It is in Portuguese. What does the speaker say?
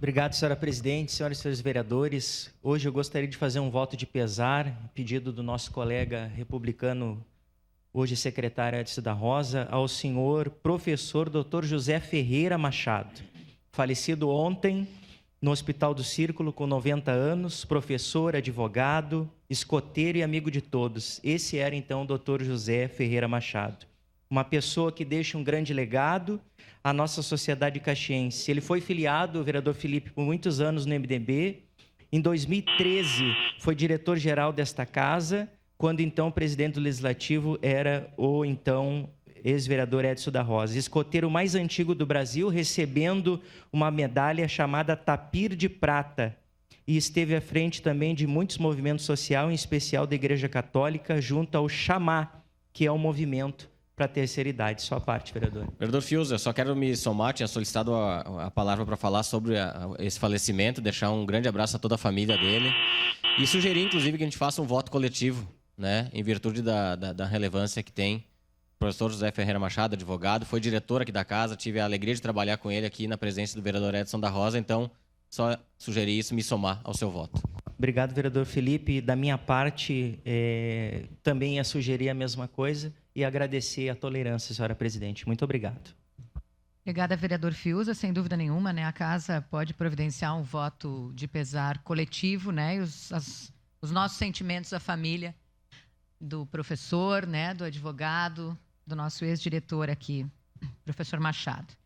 Obrigado, senhora presidente, senhoras e senhores vereadores. Hoje eu gostaria de fazer um voto de pesar, pedido do nosso colega republicano, hoje secretário Edson da Rosa, ao senhor professor Dr. José Ferreira Machado, falecido ontem no Hospital do Círculo com 90 anos, professor, advogado, escoteiro e amigo de todos. Esse era então o Dr. José Ferreira Machado, uma pessoa que deixa um grande legado à nossa sociedade caxiense. Ele foi filiado, o vereador Felipe, por muitos anos no MDB. Em 2013, foi diretor-geral desta casa, quando então o presidente do Legislativo era o então ex-vereador Edson da Rosa. Escoteiro mais antigo do Brasil, recebendo uma medalha chamada Tapir de Prata. E esteve à frente também de muitos movimentos sociais, em especial da Igreja Católica, junto ao Chamá, que é um movimento para a terceira idade. Sua parte, vereador. Vereador Fius, eu só quero me somar, tinha solicitado a palavra para falar sobre esse falecimento, deixar um grande abraço a toda a família dele e sugerir, inclusive, que a gente faça um voto coletivo, né, em virtude da relevância que tem. O professor José Ferreira Machado, advogado, foi diretor aqui da casa, tive a alegria de trabalhar com ele aqui na presença do vereador Edson da Rosa, então só sugerir isso, me somar ao seu voto. Obrigado, vereador Felipe. Da minha parte, também ia sugerir a mesma coisa e agradecer a tolerância, senhora presidente. Muito obrigado. Obrigada, vereador Fiuza. Sem dúvida nenhuma, né, a casa pode providenciar um voto de pesar coletivo, né, e os nossos sentimentos à família do professor, né, do advogado, do nosso ex-diretor aqui, professor Machado.